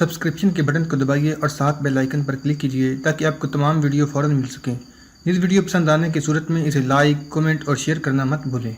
Subscription کے button کو دبائیے اور ساتھ بیل آئیکن پر کلک کیجیے تاکہ آپ کو تمام ویڈیو فوراً مل سکیں۔ اس ویڈیو پسند آنے کی صورت میں اسے لائک، کمنٹ اور شیئر کرنا مت بھولیں۔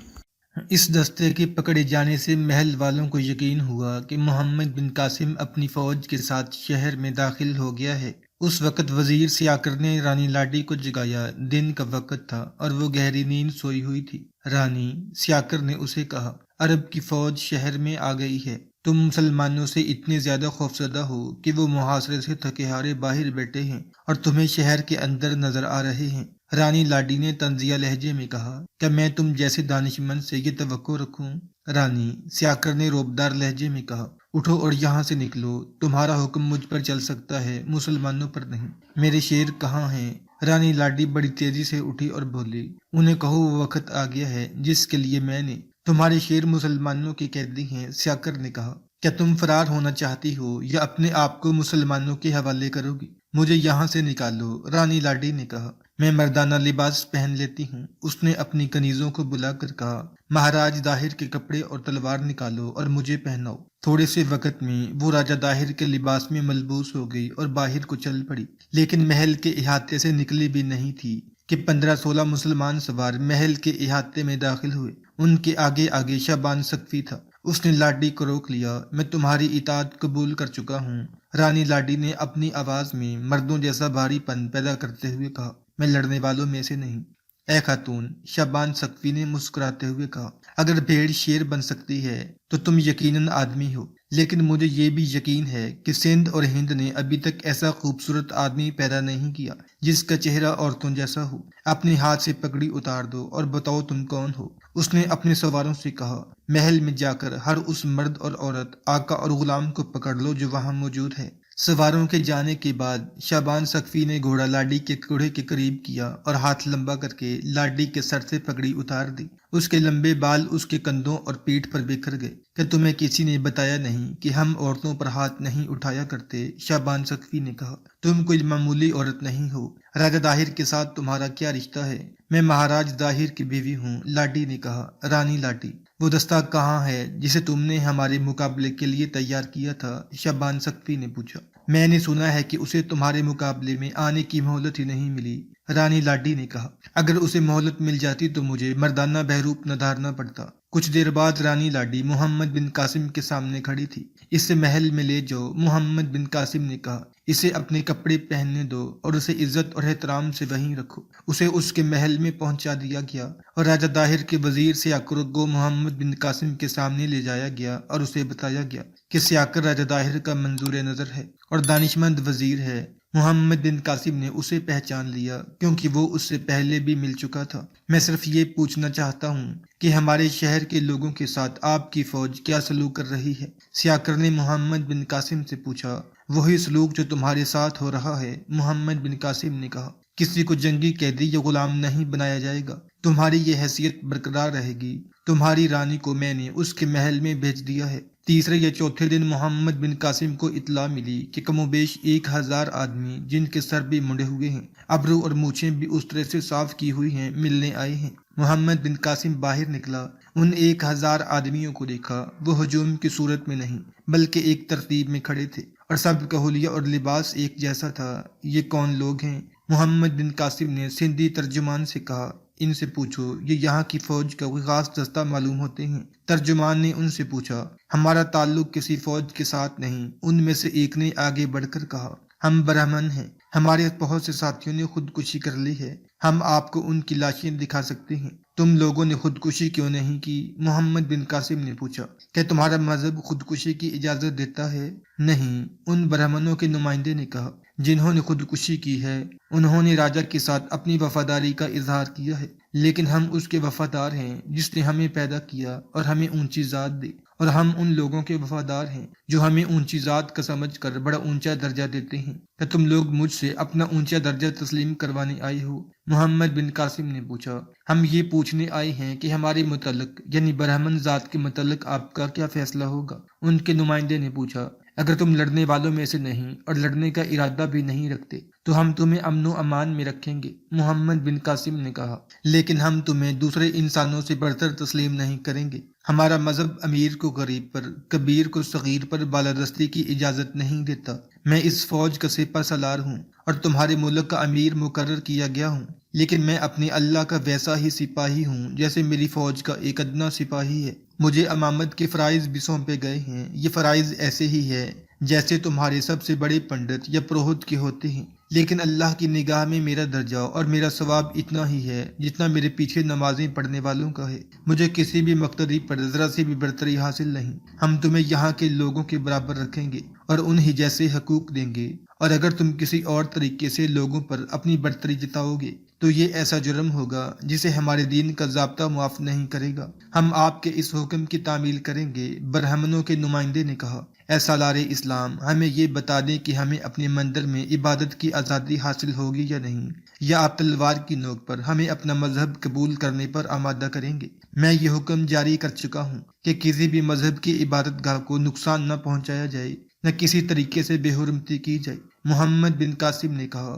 اس دستے کے پکڑے جانے سے محل والوں کو یقین ہوا کہ محمد بن قاسم اپنی فوج کے ساتھ شہر میں داخل ہو گیا ہے۔ اس وقت وزیر سیاکر نے رانی لاڈی کو جگایا۔ دن کا وقت تھا اور وہ گہری نیند سوئی ہوئی تھی۔ رانی سیاکر نے اسے کہا، عرب کی فوج شہر میں آ گئی ہے۔ تم مسلمانوں سے اتنے زیادہ خوفزدہ ہو کہ وہ محاصرے سے تھکے ہارے باہر بیٹھے ہیں اور تمہیں شہر کے اندر نظر آ رہے ہیں۔ رانی لاڈی نے طنزیہ لہجے میں کہا، کیا میں تم جیسے دانشمند سے یہ توقع رکھوں؟ رانی سیاکر نے روبدار لہجے میں کہا، اٹھو اور یہاں سے نکلو۔ تمہارا حکم مجھ پر چل سکتا ہے، مسلمانوں پر نہیں۔ میرے شیر کہاں ہیں؟ رانی لاڈی بڑی تیزی سے اٹھی اور بولی، انہیں کہو وہ وقت آ گیا ہے جس کے لیے میں نے تمہارے شیر مسلمانوں کے قیدی ہیں۔ سیاکر نے کہا، کیا تم فرار ہونا چاہتی ہو یا اپنے آپ کو مسلمانوں کے حوالے کرو گی؟ مجھے یہاں سے نکالو۔ رانی لاڈی نے کہا، میں مردانہ لباس پہن لیتی ہوں۔ اس نے اپنی کنیزوں کو بلا کر کہا، مہاراج داہر کے کپڑے اور تلوار نکالو اور مجھے پہناؤ۔ تھوڑے سے وقت میں وہ راجہ داہر کے لباس میں ملبوس ہو گئی اور باہر کو چل پڑی، لیکن محل کے احاطے سے نکلی بھی نہیں تھی کہ 15-16 مسلمان سوار محل کے احاطے میں داخل ہوئے۔ ان کے آگے آگے شعبان سقفی تھا۔ اس نے لاڈی کو روک لیا، میں تمہاری اطاعت قبول کر چکا ہوں۔ رانی لاڈی نے اپنی آواز میں مردوں جیسا بھاری پن پیدا کرتے ہوئے کہا، میں لڑنے والوں میں سے نہیں۔ اے خاتون، شعبان سقفی نے مسکراتے ہوئے کہا، اگر بھیڑ شیر بن سکتی ہے تو تم یقیناً آدمی ہو، لیکن مجھے یہ بھی یقین ہے کہ سندھ اور ہند نے ابھی تک ایسا خوبصورت آدمی پیدا نہیں کیا جس کا چہرہ عورتوں جیسا ہو۔ اپنے ہاتھ سے پگڑی اتار دو اور بتاؤ تم کون ہو۔ اس نے اپنے سواروں سے کہا، محل میں جا کر ہر اس مرد اور عورت، آقا اور غلام کو پکڑ لو جو وہاں موجود ہے۔ سواروں کے جانے کے بعد شعبان سقفی نے گھوڑا لاڈی کے کوڑھے کے قریب کیا اور ہاتھ لمبا کر کے لاڈی کے سر سے پگڑی اتار دی۔ اس کے لمبے بال اس کے کندھوں اور پیٹھ پر بکھر گئے۔ کہ تمہیں کسی نے بتایا نہیں کہ ہم عورتوں پر ہاتھ نہیں اٹھایا کرتے؟ شعبان سقفی نے کہا، تم کوئی معمولی عورت نہیں ہو۔ راجہ داہر کے ساتھ تمہارا کیا رشتہ ہے؟ میں مہاراج داہر کی بیوی ہوں، لاڈی نے کہا۔ رانی لاڈی، وہ دستہ کہاں ہے جسے تم نے ہمارے مقابلے کے لیے تیار کیا تھا؟ شعبان سقفی نے پوچھا۔ میں نے سنا ہے کہ اسے تمہارے مقابلے میں آنے کی مہلت ہی نہیں ملی، رانی لاڈی نے کہا۔ اگر اسے مہلت مل جاتی تو مجھے مردانہ بہروپ نہ دھارنا پڑتا۔ کچھ دیر بعد رانی لاڈی محمد بن قاسم کے سامنے کھڑی تھی۔ اسے محل میں لے جاؤ، محمد بن قاسم نے کہا۔ اسے اپنے کپڑے پہننے دو اور اسے عزت اور احترام سے وہیں رکھو۔ اسے اس کے محل میں پہنچا دیا گیا اور راجہ داہر کے وزیر سیاکر کو محمد بن قاسم کے سامنے لے جایا گیا اور اسے بتایا گیا کہ سیاکر راجہ داہر کا منظور نظر ہے اور دانشمند وزیر ہے۔ محمد بن قاسم نے اسے پہچان لیا کیونکہ وہ اس سے پہلے بھی مل چکا تھا۔ میں صرف یہ پوچھنا چاہتا ہوں کہ ہمارے شہر کے لوگوں کے ساتھ آپ کی فوج کیا سلوک کر رہی ہے؟ سیاکر نے محمد بن قاسم سے پوچھا۔ وہی سلوک جو تمہارے ساتھ ہو رہا ہے، محمد بن قاسم نے کہا۔ کسی کو جنگی قیدی یا غلام نہیں بنایا جائے گا۔ تمہاری یہ حیثیت برقرار رہے گی۔ تمہاری رانی کو میں نے اس کے محل میں بھیج دیا ہے۔ تیسرے یا چوتھے دن محمد بن قاسم کو اطلاع ملی کہ کم و بیش 1000 آدمی جن کے سر بھی منڈے ہوئے ہیں، ابرو اور مونچھیں بھی اس طرح سے صاف کی ہوئی ہیں، ملنے آئے ہیں۔ محمد بن قاسم باہر نکلا، ان 1000 آدمیوں کو دیکھا۔ وہ ہجوم کی صورت میں نہیں بلکہ ایک ترتیب میں کھڑے تھے اور سب کا حلیہ اور لباس ایک جیسا تھا۔ یہ کون لوگ ہیں؟ محمد بن قاسم نے سندھی ترجمان سے کہا، ان سے پوچھو، یہ یہاں کی فوج کا کوئی خاص دستہ معلوم ہوتے ہیں؟ ترجمان نے ان سے پوچھا، ہمارا تعلق کسی فوج کے ساتھ نہیں۔ ان میں سے ایک نے آگے بڑھ کر کہا، ہم برہمن ہیں، ہمارے بہت سے ساتھیوں نے خودکشی کر لی ہے، ہم آپ کو ان کی لاشیں دکھا سکتے ہیں۔ تم لوگوں نے خودکشی کیوں نہیں کی؟ محمد بن قاسم نے پوچھا۔ کیا تمہارا مذہب خودکشی کی اجازت دیتا ہے؟ نہیں، ان برہمنوں کے نمائندے نے کہا۔ جنہوں نے خودکشی کی ہے انہوں نے راجہ کے ساتھ اپنی وفاداری کا اظہار کیا ہے، لیکن ہم اس کے وفادار ہیں جس نے ہمیں پیدا کیا اور ہمیں اونچی ذات دی، اور ہم ان لوگوں کے وفادار ہیں جو ہمیں اونچی ذات کا سمجھ کر بڑا اونچا درجہ دیتے ہیں۔ کیا تم لوگ مجھ سے اپنا اونچا درجہ تسلیم کروانے آئے ہو؟ محمد بن قاسم نے پوچھا۔ ہم یہ پوچھنے آئے ہیں کہ ہمارے متعلق یعنی برہمن ذات کے متعلق آپ کا کیا فیصلہ ہوگا؟ ان کے نمائندے نے پوچھا۔ اگر تم لڑنے والوں میں سے نہیں اور لڑنے کا ارادہ بھی نہیں رکھتے تو ہم تمہیں امن و امان میں رکھیں گے، محمد بن قاسم نے کہا، لیکن ہم تمہیں دوسرے انسانوں سے بڑھتر تسلیم نہیں کریں گے۔ ہمارا مذہب امیر کو غریب پر، کبیر کو صغیر پر بالادستی کی اجازت نہیں دیتا۔ میں اس فوج کا سپہ سالار ہوں اور تمہارے ملک کا امیر مقرر کیا گیا ہوں، لیکن میں اپنے اللہ کا ویسا ہی سپاہی ہوں جیسے میری فوج کا ایک ادنا سپاہی ہے۔ مجھے امامت کے فرائض بھی سونپے گئے ہیں، یہ فرائض ایسے ہی ہے جیسے تمہارے سب سے بڑے پنڈت یا پروہت کے ہوتے ہیں، لیکن اللہ کی نگاہ میں میرا درجہ اور میرا ثواب اتنا ہی ہے جتنا میرے پیچھے نمازیں پڑھنے والوں کا ہے۔ مجھے کسی بھی مقتدی پر ذرا سی بھی برتری حاصل نہیں۔ ہم تمہیں یہاں کے لوگوں کے برابر رکھیں گے اور انہی جیسے حقوق دیں گے، اور اگر تم کسی اور طریقے سے لوگوں پر اپنی برتری جتاؤ گے تو یہ ایسا جرم ہوگا جسے ہمارے دین کا ضابطہ معاف نہیں کرے گا۔ ہم آپ کے اس حکم کی تعمیل کریں گے، برہمنوں کے نمائندے نے کہا۔ اے سالار اسلام، ہمیں یہ بتا دیں کہ ہمیں اپنے مندر میں عبادت کی آزادی حاصل ہوگی یا نہیں، یا آپ تلوار کی نوک پر ہمیں اپنا مذہب قبول کرنے پر آمادہ کریں گے۔ میں یہ حکم جاری کر چکا ہوں کہ کسی بھی مذہب کی عبادت گاہ کو نقصان نہ پہنچایا جائے، نہ کسی طریقے سے بے حرمتی کی جائے۔ محمد بن قاسم نے کہا،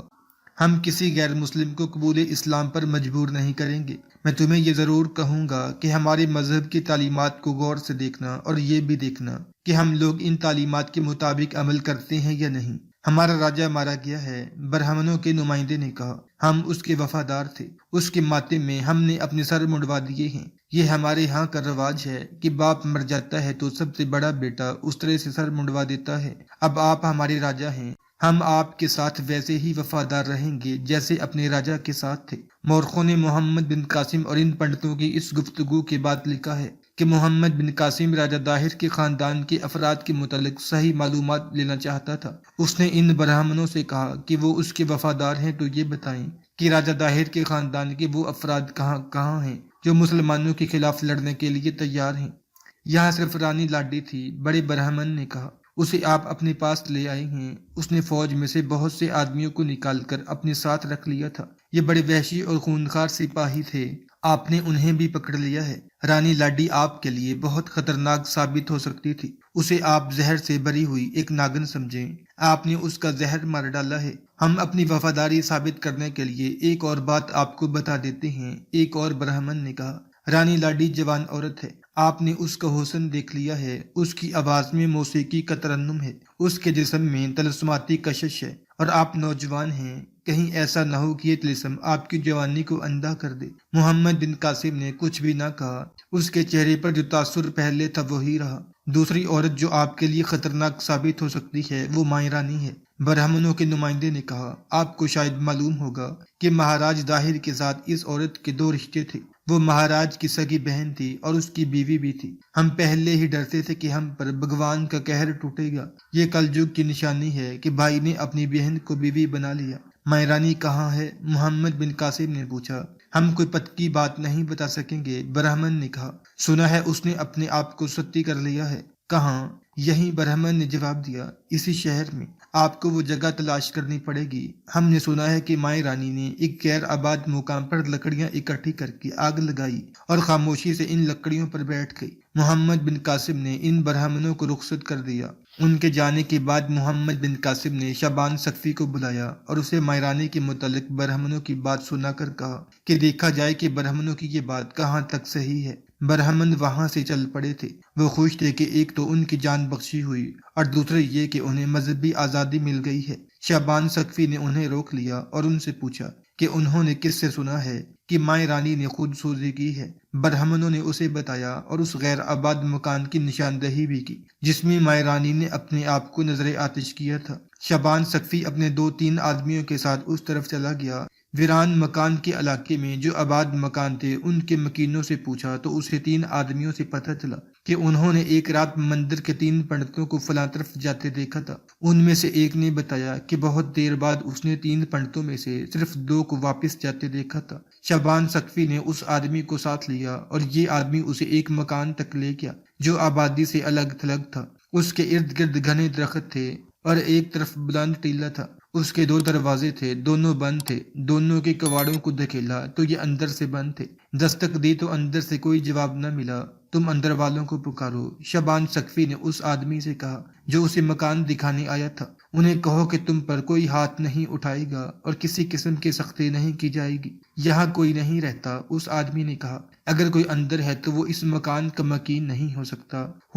ہم کسی غیر مسلم کو قبول اسلام پر مجبور نہیں کریں گے۔ میں تمہیں یہ ضرور کہوں گا کہ ہمارے مذہب کی تعلیمات کو غور سے دیکھنا اور یہ بھی دیکھنا کہ ہم لوگ ان تعلیمات کے مطابق عمل کرتے ہیں یا نہیں۔ ہمارا راجہ مارا گیا ہے، برہمنوں کے نمائندے نے کہا۔ ہم اس کے وفادار تھے، اس کے ماتم میں ہم نے اپنے سر منڈوا دیے ہیں۔ یہ ہمارے ہاں کا رواج ہے کہ باپ مر جاتا ہے تو سب سے بڑا بیٹا اس طرح سے سر منڈوا دیتا ہے۔ اب آپ ہمارے راجہ ہیں، ہم آپ کے ساتھ ویسے ہی وفادار رہیں گے جیسے اپنے راجہ کے ساتھ تھے۔ مورخوں نے محمد بن قاسم اور ان پنڈتوں کی اس گفتگو کے بعد لکھا ہے کہ محمد بن قاسم راجہ داہر کے خاندان کے افراد کے متعلق صحیح معلومات لینا چاہتا تھا۔ اس نے ان برہمنوں سے کہا کہ وہ اس کے وفادار ہیں تو یہ بتائیں کہ راجہ داہر کے خاندان کے وہ افراد کہاں کہاں ہیں جو مسلمانوں کے خلاف لڑنے کے لیے تیار ہیں۔ یہاں صرف رانی لاڈی تھی، بڑے برہمن نے کہا۔ اسے آپ اپنے پاس لے آئے ہیں۔ اس نے فوج میں سے بہت سے آدمیوں کو نکال کر اپنے ساتھ رکھ لیا تھا۔ یہ بڑے وحشی اور خونخوار سپاہی تھے، آپ نے انہیں بھی پکڑ لیا ہے۔ رانی لاڈی آپ کے لیے بہت خطرناک ثابت ہو سکتی تھی، اسے آپ زہر سے بری ہوئی ایک ناگن سمجھیں، آپ نے اس کا زہر مار ڈالا ہے۔ ہم اپنی وفاداری ثابت کرنے کے لیے ایک اور بات آپ کو بتا دیتے ہیں، ایک اور برہمن نے کہا۔ رانی لاڈی جوان عورت ہے، آپ نے اس کا حسن دیکھ لیا ہے، اس کی آواز میں موسیقی کا ترنم ہے، اس کے جسم میں طلسماتی کشش ہے، اور آپ نوجوان ہیں، کہیں ایسا نہ ہو کہ یہ طلسم آپ کی جوانی کو اندھا کر دے۔ محمد بن قاسم نے کچھ بھی نہ کہا، اس کے چہرے پر جو تاثر پہلے تھا وہی رہا۔ دوسری عورت جو آپ کے لیے خطرناک ثابت ہو سکتی ہے وہ مائیں رانی ہے، برہمنوں کے نمائندے نے کہا۔ آپ کو شاید معلوم ہوگا کہ مہاراج داہر کے ساتھ اس عورت کے دو رشتے تھے، وہ مہاراج کی سگی بہن تھی اور اس کی بیوی بھی تھی۔ ہم پہلے ہی ڈرتے تھے کہ ہم پر بھگوان کا قہر ٹوٹے گا۔ یہ کلجگ کی نشانی ہے کہ بھائی نے اپنی بہن کو بیوی بنا لیا۔ مائیں رانی کہاں ہے؟ محمد بن قاسم نے پوچھا۔ ہم کوئی پکی بات نہیں بتا سکیں گے، برہمن نے کہا۔ سنا ہے اس نے اپنے آپ کو ستی کر لیا ہے۔ کہاں؟ یہیں، برہمن نے جواب دیا، اسی شہر میں۔ آپ کو وہ جگہ تلاش کرنی پڑے گی۔ ہم نے سنا ہے کہ مائیں رانی نے ایک غیر آباد مقام پر لکڑیاں اکٹھی کر کے آگ لگائی اور خاموشی سے ان لکڑیوں پر بیٹھ گئی۔ محمد بن قاسم نے ان برہمنوں کو رخصت کر دیا۔ ان کے جانے کے بعد محمد بن قاسم نے شعبان سقفی کو بلایا اور اسے مائیں رانی کے متعلق برہمنوں کی بات سنا کر کہا کہ دیکھا جائے کہ برہمنوں کی یہ بات کہاں تک صحیح ہے۔ برہمن وہاں سے چل پڑے تھے۔ وہ خوش تھے کہ ایک تو ان کی جان بخشی ہوئی اور دوسرے یہ کہ انہیں مذہبی آزادی مل گئی ہے۔ شعبان سقفی نے انہیں روک لیا اور ان سے پوچھا کہ انہوں نے کس سے سنا ہے کہ مائیں رانی نے خود سوزی کی ہے۔ برہمنوں نے اسے بتایا اور اس غیر آباد مکان کی نشاندہی بھی کی جس میں مائیں رانی نے اپنے آپ کو نظر آتش کیا تھا۔ شعبان سقفی اپنے 2-3 آدمیوں کے ساتھ اس طرف چلا گیا۔ ویران مکان کے علاقے میں جو آباد مکان تھے ان کے مکینوں سے پوچھا تو اسے 3 آدمیوں سے پتہ چلا کہ انہوں نے ایک رات مندر کے 3 پنڈتوں کو فلاں طرف جاتے دیکھا تھا۔ ان میں سے ایک نے بتایا کہ بہت دیر بعد اس نے 3 پنڈتوں میں سے صرف 2 کو واپس جاتے دیکھا تھا۔ شعبان سقفی نے اس آدمی کو ساتھ لیا اور یہ آدمی اسے ایک مکان تک لے گیا جو آبادی سے الگ تھلگ تھا۔ اس کے ارد گرد گھنے درخت تھے اور ایک طرف بلند ٹیلہ تھا۔ اس کے 2 دروازے تھے، دونوں بند تھے۔ دونوں کے کواڑوں کو دھکیلا تو یہ اندر سے بند تھے۔ دستک دی تو اندر سے کوئی جواب نہ ملا۔ تم اندر والوں کو پکارو۔ شعبان سقفی نے اس آدمی سے کہا۔ جو اسے مکان دکھانے آیا تھا۔ انہیں کہو کہ تم پر کوئی ہاتھ نہیں اٹھائے گا اور کسی قسم کی سختی نہیں کی جائے گی، یہاں کوئی نہیں رہتا۔ اس آدمی نے کہا اگر کوئی اندر ہے تو وہ اس مکان کا مکین نہیں ہو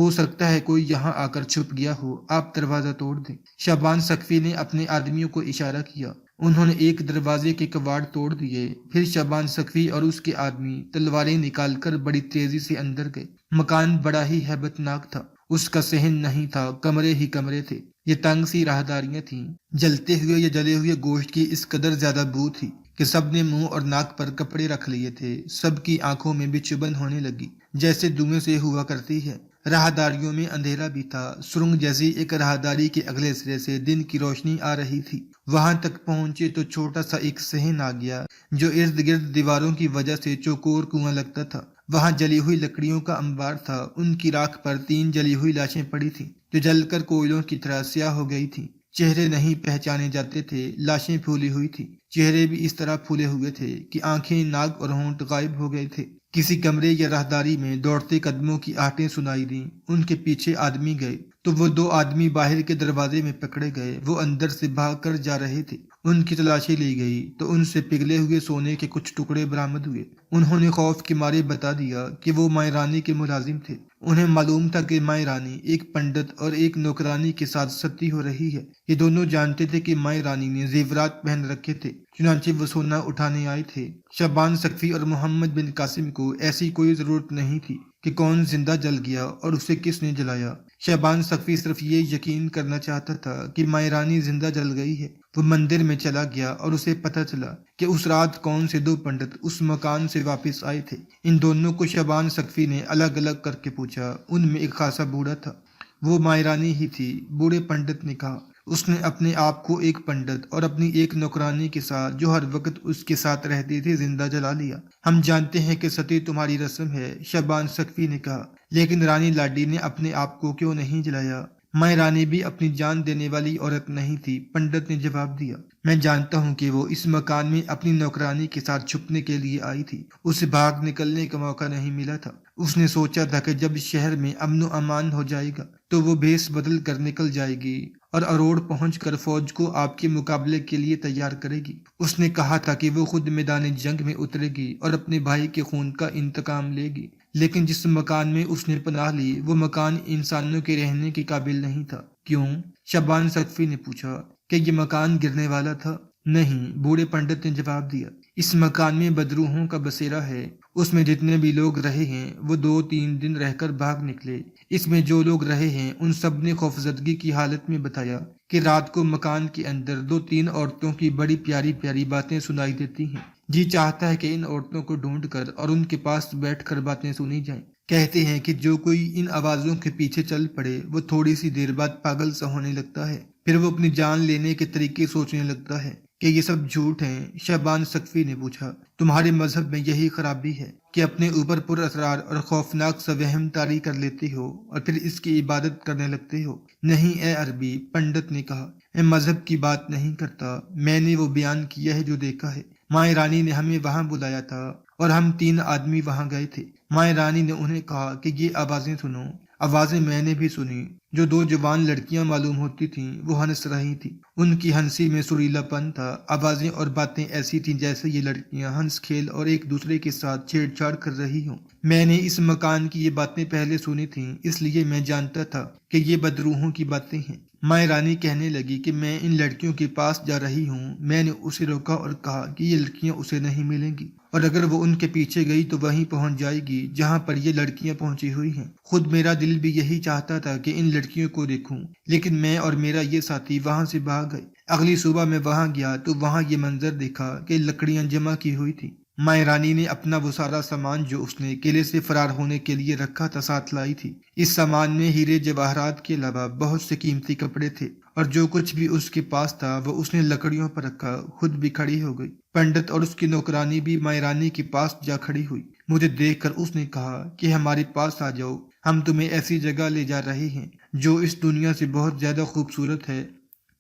سکتا ہے کوئی یہاں آ کر چھپ گیا ہو، آپ دروازہ توڑ دیں۔ شعبان سقفی نے اپنے آدمیوں کو اشارہ کیا، انہوں نے ایک دروازے کے کواڑ توڑ دیے، پھر شعبان سقفی اور اس کے آدمی تلواریں نکال کر بڑی تیزی سے اندر گئے۔ مکان بڑا ہی ہیبت ناک تھا، اس کا صحن نہیں تھا، کمرے ہی کمرے تھے۔ یہ تنگ سی راہداریاں تھیں، جلتے ہوئے یا جلے ہوئے گوشت کی اس قدر زیادہ بو تھی کہ سب نے منہ اور ناک پر کپڑے رکھ لیے تھے۔ سب کی آنکھوں میں بھی چبھن ہونے لگی جیسے دھوئیں سے ہوا کرتی ہے۔ راہداریوں میں اندھیرا بھی تھا، سرنگ جیسی ایک راہداری کے اگلے سرے سے دن کی روشنی آ رہی تھی۔ وہاں تک پہنچے تو چھوٹا سا ایک صحن آ گیا جو ارد گرد دیواروں کی وجہ سے چوکور کنواں لگتا تھا۔ وہاں جلی ہوئی لکڑیوں کا انبار تھا، ان کی راکھ پر 3 جلی ہوئی لاشیں پڑی تھیں جو جل کر کوئلوں کی طرح سیاہ ہو گئی تھیں۔ چہرے نہیں پہچانے جاتے تھے، لاشیں پھولی ہوئی تھیں، چہرے بھی اس طرح پھولے ہوئے تھے کہ آنکھیں، ناک اور ہونٹ غائب ہو گئے تھے۔ کسی کمرے یا راہداری میں دوڑتے قدموں کی آہٹیں سنائی دیں، ان کے پیچھے آدمی گئے تو وہ 2 آدمی باہر کے دروازے میں پکڑے گئے، وہ اندر سے بھاگ کر جا رہے تھے۔ ان کی تلاشی لی گئی تو ان سے پگھلے ہوئے سونے کے کچھ ٹکڑے برآمد ہوئے۔ انہوں نے خوف کے مارے بتا دیا کہ وہ مائی رانی کے ملازم تھے۔ انہیں معلوم تھا کہ مائی رانی ایک پنڈت اور ایک نوکرانی کے ساتھ ستی ہو رہی ہے۔ یہ دونوں جانتے تھے کہ مائی رانی نے زیورات پہن رکھے تھے، چنانچہ وہ سونا اٹھانے آئے تھے۔ شعبان سقفی اور محمد بن قاسم کو ایسی کوئی ضرورت نہیں تھی کہ کون زندہ جل گیا اور اسے کس نے جلایا۔ شعبان سقفی صرف یہ یقین کرنا چاہتا تھا کہ مائی رانی زندہ جل گئی ہے۔ وہ مندر میں چلا گیا اور اسے پتہ چلا کہ اس رات کون سے 2 پنڈت اس مکان سے واپس آئے تھے۔ ان دونوں کو شعبان سقفی نے الگ الگ کر کے پوچھا۔ ان میں ایک خاصا بوڑھا تھا، وہ مائی رانی ہی تھی۔ بوڑھے پنڈت نے کہا اس نے اپنے آپ کو ایک پنڈت اور اپنی ایک نوکرانی کے ساتھ جو ہر وقت اس کے ساتھ رہتی تھی زندہ جلا لیا۔ ہم جانتے ہیں کہ ستی تمہاری رسم ہے، شعبان سقفی نے کہا، لیکن رانی لاڈی نے اپنے آپ کو کیوں نہیں جلایا؟ مائی رانی بھی اپنی جان دینے والی عورت نہیں تھی، پنڈت نے جواب دیا۔ میں جانتا ہوں کہ وہ اس مکان میں اپنی نوکرانی کے ساتھ چھپنے کے لیے آئی تھی، اسے بھاگ نکلنے کا موقع نہیں ملا تھا۔ اس نے سوچا تھا کہ جب شہر میں امن و امان ہو جائے گا تو وہ بھیس بدل کر نکل جائے گی اور اروڑ پہنچ کر فوج کو آپ کے مقابلے کے لیے تیار کرے گی۔ اس نے کہا تھا کہ وہ خود میدان جنگ میں اترے گی اور اپنے بھائی کے خون کا انتقام لے گی، لیکن جس مکان میں اس نے پناہ لی وہ مکان انسانوں کے رہنے کے قابل نہیں تھا۔ کیوں؟ شعبان سقفی نے پوچھا۔ کہ یہ مکان گرنے والا تھا؟ نہیں، بوڑھے پنڈت نے جواب دیا، اس مکان میں بدروحوں کا بسیرا ہے۔ اس میں جتنے بھی لوگ رہے ہیں وہ 2-3 دن رہ کر بھاگ نکلے۔ اس میں جو لوگ رہے ہیں ان سب نے خوفزدگی کی حالت میں بتایا کہ رات کو مکان کے اندر 2-3 عورتوں کی بڑی پیاری پیاری باتیں سنائی دیتی ہیں۔ جی چاہتا ہے کہ ان عورتوں کو ڈھونڈ کر اور ان کے پاس بیٹھ کر باتیں سنی جائیں۔ کہتے ہیں کہ جو کوئی ان آوازوں کے پیچھے چل پڑے وہ تھوڑی سی دیر بعد پاگل سا ہونے لگتا ہے، پھر وہ اپنی جان لینے کے طریقے سوچنے لگتا ہے۔ کہ یہ سب جھوٹ ہیں؟ شعبان سقفی نے پوچھا۔ تمہارے مذہب میں یہی خرابی ہے کہ اپنے اوپر پر اسرار اور خوفناک سا وہم طاری کر لیتے ہو اور پھر اس کی عبادت کرنے لگتے ہو۔ نہیں اے عربی، پنڈت نے کہا، میں مذہب کی بات نہیں کرتا، میں نے وہ بیان کیا ہے جو دیکھا ہے۔ مائی رانی نے ہمیں وہاں بلایا تھا اور ہم 3 آدمی وہاں گئے تھے۔ مائی رانی نے انہیں کہا کہ یہ آوازیں سنو۔ آوازیں میں نے بھی سنی۔ جو 2 جوان لڑکیاں معلوم ہوتی تھیں وہ ہنس رہی تھیں، ان کی ہنسی میں سریلا پن تھا۔ آوازیں اور باتیں ایسی تھیں جیسے یہ لڑکیاں ہنس کھیل اور ایک دوسرے کے ساتھ چھیڑ چھاڑ کر رہی ہوں۔ میں نے اس مکان کی یہ باتیں پہلے سنی تھیں، اس لیے میں جانتا تھا کہ یہ بدروحوں کی باتیں ہیں۔ مائی رانی کہنے لگی کہ میں ان لڑکیوں کے پاس جا رہی ہوں۔ میں نے اسے روکا اور کہا کہ یہ لڑکیاں اسے نہیں ملیں گی، اور اگر وہ ان کے پیچھے گئی تو وہیں پہنچ جائے گی جہاں پر یہ لڑکیاں پہنچی ہوئی ہیں۔ خود میرا دل بھی یہی چاہتا تھا کہ ان لڑکیوں کو دیکھوں، لیکن میں اور میرا یہ ساتھی وہاں سے بھاگ گئے۔ اگلی صبح میں وہاں گیا تو وہاں یہ منظر دیکھا کہ لکڑیاں جمع کی ہوئی تھی۔ مائی رانی نے اپنا وہ سارا سامان جو اس نے قلعے سے فرار ہونے کے لیے رکھا تھا ساتھ لائی تھی۔ اس سامان میں ہیرے جواہرات کے علاوہ بہت سے قیمتی کپڑے تھے، اور جو کچھ بھی اس کے پاس تھا وہ اس نے لکڑیوں پر رکھا۔ خود بھی کھڑی ہو گئی۔ پنڈت اور اس کی نوکرانی بھی مائی رانی کے پاس جا کھڑی ہوئی۔ مجھے دیکھ کر اس نے کہا کہ ہمارے پاس آ جاؤ، ہم تمہیں ایسی جگہ لے جا رہے ہیں جو اس دنیا سے بہت زیادہ خوبصورت ہے۔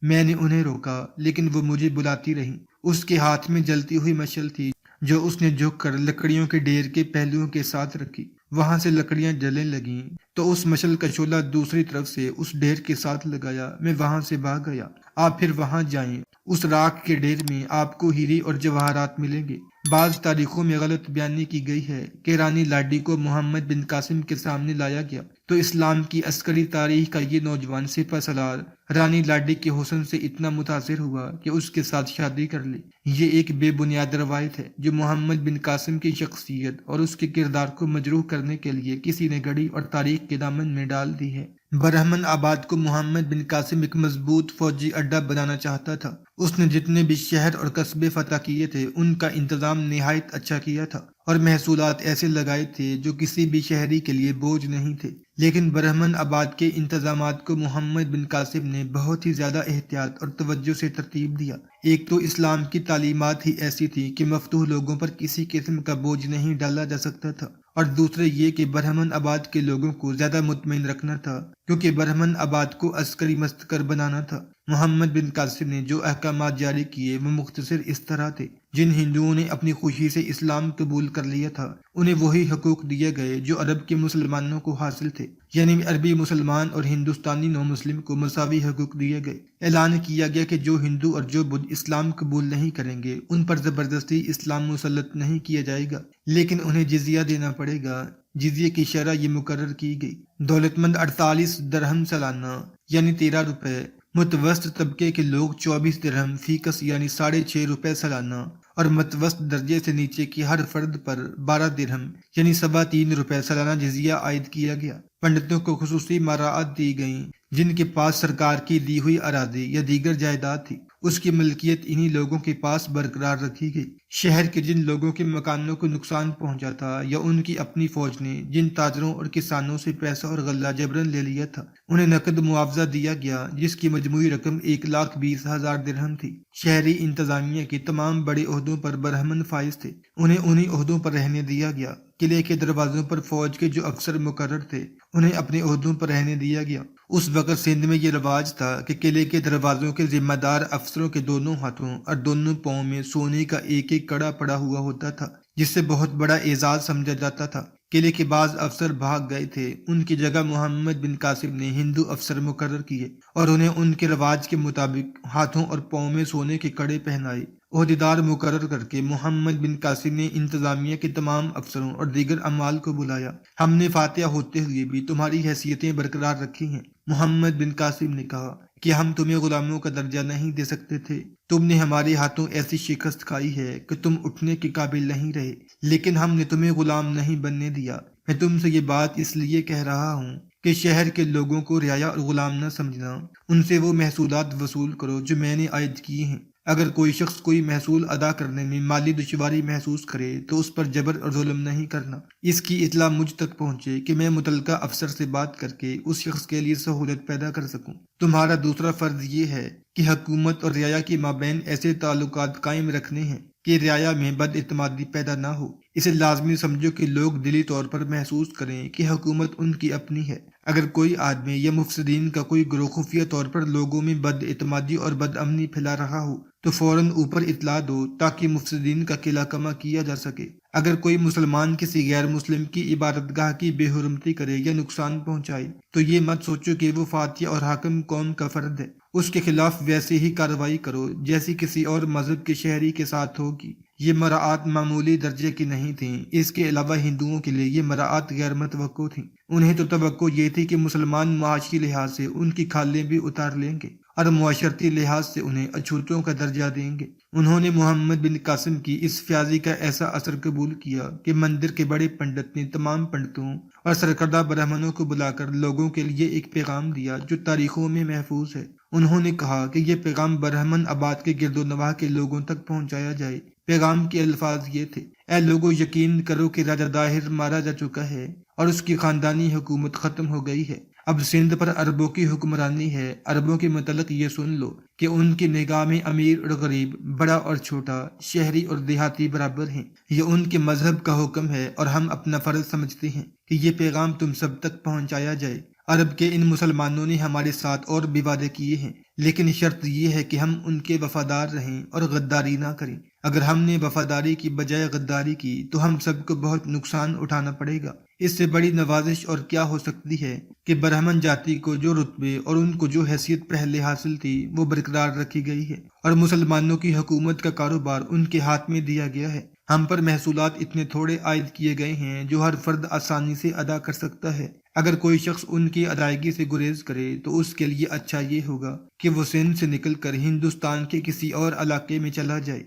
میں نے انہیں روکا لیکن وہ مجھے بلاتی رہیں۔ اس کے ہاتھ میں جلتی ہوئی مشعل تھی جو اس نے جھک کر لکڑیوں کے ڈھیر کے پہلوؤں کے ساتھ رکھی۔ وہاں سے لکڑیاں جلنے لگیں تو اس مشل کا شعلہ دوسری طرف سے اس ڈھیر کے ساتھ لگایا، میں وہاں سے بھاگ گیا۔ آپ پھر وہاں جائیں، اس راکھ کے ڈھیر میں آپ کو ہیرے اور جواہرات ملیں گے۔ بعض تاریخوں میں غلط بیانی کی گئی ہے کہ رانی لاڈی کو محمد بن قاسم کے سامنے لایا گیا، تو اسلام کی عسکری تاریخ کا یہ نوجوان سپہ سالار رانی لاڈی کے حسن سے اتنا متاثر ہوا کہ اس کے ساتھ شادی کر لی۔ یہ ایک بے بنیاد روایت ہے جو محمد بن قاسم کی شخصیت اور اس کے کردار کو مجروح کرنے کے لیے کسی نے گھڑی اور تاریخ کے دامن میں ڈال دی ہے۔ برہمن آباد کو محمد بن قاسم ایک مضبوط فوجی اڈہ بنانا چاہتا تھا۔ اس نے جتنے بھی شہر اور قصبے فتح کیے تھے ان کا انتظام نہایت اچھا کیا تھا اور محصولات ایسے لگائے تھے جو کسی بھی شہری کے لیے بوجھ نہیں تھے۔ لیکن برہمن آباد کے انتظامات کو محمد بن قاسم نے بہت ہی زیادہ احتیاط اور توجہ سے ترتیب دیا۔ ایک تو اسلام کی تعلیمات ہی ایسی تھی کہ مفتوح لوگوں پر کسی قسم کا بوجھ نہیں ڈالا جا سکتا تھا، اور دوسرے یہ کہ برہمن آباد کے لوگوں کو زیادہ مطمئن رکھنا تھا کیونکہ برہمن آباد کو عسکری مستقر بنانا تھا۔ محمد بن قاسم نے جو احکامات جاری کیے وہ مختصر اس طرح تھے: جن ہندوؤں نے اپنی خوشی سے اسلام قبول کر لیا تھا انہیں وہی حقوق دیے گئے جو عرب کے مسلمانوں کو حاصل تھے، یعنی عربی مسلمان اور ہندوستانی نو مسلم کو مساوی حقوق دیے گئے۔ اعلان کیا گیا کہ جو ہندو اور جو بدھ اسلام قبول نہیں کریں گے ان پر زبردستی اسلام مسلط نہیں کیا جائے گا، لیکن انہیں جزیہ دینا پڑے گا۔ جزیے کی شرح یہ مقرر کی گئی: دولت مند 48 درہم سالانہ یعنی 13 روپے، متوسط طبقے کے لوگ 24 درہم فی کس یعنی 6.5 روپے سالانہ، اور متوسط درجے سے نیچے کے ہر فرد پر 12 درہم یعنی 3.25 روپے سالانہ جزیہ عائد کیا گیا۔ پنڈتوں کو خصوصی مراعات دی گئیں جن کے پاس سرکار کی دی ہوئی اراضی یا دیگر جائیداد تھی، اس کی ملکیت انہی لوگوں کے پاس برقرار رکھی گئی۔ شہر کے جن لوگوں کے مکانوں کو نقصان پہنچا تھا یا ان کی اپنی فوج نے جن تاجروں اور کسانوں سے پیسہ اور غلہ جبرن لے لیا تھا انہیں نقد معاوضہ دیا گیا، جس کی مجموعی رقم 1,20,000 درہم تھی۔ شہری انتظامیہ کے تمام بڑے عہدوں پر برہمن فائز تھے، انہیں انہی عہدوں پر رہنے دیا گیا۔ قلعے کے دروازوں پر فوج کے جو افسر مقرر تھے انہیں اپنے عہدوں پر رہنے دیا گیا۔ اس وقت سندھ میں یہ رواج تھا کہ قلعے کے دروازوں کے ذمہ دار افسروں کے دونوں ہاتھوں اور دونوں پاؤں میں سونے کا ایک ایک کڑا پڑا ہوا ہوتا تھا، جس سے بہت بڑا اعزاز سمجھا جاتا تھا۔ قلعے کے بعض افسر بھاگ گئے تھے، ان کی جگہ محمد بن قاسم نے ہندو افسر مقرر کیے اور انہیں ان کے رواج کے مطابق ہاتھوں اور پاؤں میں سونے کے کڑے پہنائے۔ عہدیدار مقرر کر کے محمد بن قاسم نے انتظامیہ کے تمام افسروں اور دیگر عمال کو بلایا۔ ہم نے فاتح ہوتے ہوئے بھی تمہاری حیثیتیں برقرار رکھی ہیں۔ محمد بن قاسم نے کہا کہ ہم تمہیں غلاموں کا درجہ نہیں دے سکتے تھے، تم نے ہمارے ہاتھوں ایسی شکست کھائی ہے کہ تم اٹھنے کے قابل نہیں رہے، لیکن ہم نے تمہیں غلام نہیں بننے دیا۔ میں تم سے یہ بات اس لیے کہہ رہا ہوں کہ شہر کے لوگوں کو رعایا اور غلام نہ سمجھنا، ان سے وہ محصولات وصول کرو جو میں نے عائد کیے ہیں۔ اگر کوئی شخص کوئی محصول ادا کرنے میں مالی دشواری محسوس کرے تو اس پر جبر اور ظلم نہیں کرنا۔ اس کی اطلاع مجھ تک پہنچے کہ میں متعلقہ افسر سے بات کر کے اس شخص کے لیے سہولت پیدا کر سکوں۔ تمہارا دوسرا فرض یہ ہے کہ حکومت اور رعایا کے مابین ایسے تعلقات قائم رکھنے ہیں کہ رعایا میں بد اعتمادی پیدا نہ ہو۔ اسے لازمی سمجھو کہ لوگ دلی طور پر محسوس کریں کہ حکومت ان کی اپنی ہے۔ اگر کوئی آدمی یا مفسدین کا کوئی گروہ خفیہ طور پر لوگوں میں بد اعتمادی اور بد امنی پھیلا رہا ہو تو فوراً اوپر اطلاع دو تاکہ مفسدین کا قلعہ کما کیا جا سکے۔ اگر کوئی مسلمان کسی غیر مسلم کی عبادت گاہ کی بے حرمتی کرے یا نقصان پہنچائے تو یہ مت سوچو کہ وہ فاتح اور حاکم قوم کا فرد ہے، اس کے خلاف ویسے ہی کارروائی کرو جیسی کسی اور مذہب کے شہری کے ساتھ ہوگی۔ یہ مراعات معمولی درجے کی نہیں تھیں، اس کے علاوہ ہندوؤں کے لیے یہ مراعات غیر متوقع تھیں۔ انہیں تو توقع یہ تھی کہ مسلمان معاشی لحاظ سے ان کی کھالیں بھی اتار لیں گے اور معاشرتی لحاظ سے انہیں اچھوتوں کا درجہ دیں گے۔ انہوں نے محمد بن قاسم کی اس فیاضی کا ایسا اثر قبول کیا کہ مندر کے بڑے پنڈت نے تمام پنڈتوں اور سرکردہ برہمنوں کو بلا کر لوگوں کے لیے ایک پیغام دیا جو تاریخوں میں محفوظ ہے۔ انہوں نے کہا کہ یہ پیغام برہمن آباد کے گرد و نواح کے لوگوں تک پہنچایا جائے۔ پیغام کے الفاظ یہ تھے: اے لوگوں، یقین کرو کہ راجہ داہر مارا جا چکا ہے اور اس کی خاندانی حکومت ختم ہو گئی ہے۔ اب سندھ پر عربوں کی حکمرانی ہے۔ عربوں کے متعلق یہ سن لو کہ ان کی نگاہ میں امیر اور غریب، بڑا اور چھوٹا، شہری اور دیہاتی برابر ہیں۔ یہ ان کے مذہب کا حکم ہے اور ہم اپنا فرض سمجھتے ہیں کہ یہ پیغام تم سب تک پہنچایا جائے۔ عرب کے ان مسلمانوں نے ہمارے ساتھ اور بھی وعدے کیے ہیں، لیکن شرط یہ ہے کہ ہم ان کے وفادار رہیں اور غداری نہ کریں۔ اگر ہم نے وفاداری کی بجائے غداری کی تو ہم سب کو بہت نقصان اٹھانا پڑے گا۔ اس سے بڑی نوازش اور کیا ہو سکتی ہے کہ برہمن جاتی کو جو رتبے اور ان کو جو حیثیت پہلے حاصل تھی وہ برقرار رکھی گئی ہے، اور مسلمانوں کی حکومت کا کاروبار ان کے ہاتھ میں دیا گیا ہے۔ ہم پر محصولات اتنے تھوڑے عائد کیے گئے ہیں جو ہر فرد آسانی سے ادا کر سکتا ہے۔ اگر کوئی شخص ان کی ادائیگی سے گریز کرے تو اس کے لیے اچھا یہ ہوگا کہ وہ سندھ سے نکل کر ہندوستان کے کسی اور علاقے میں چلا جائے۔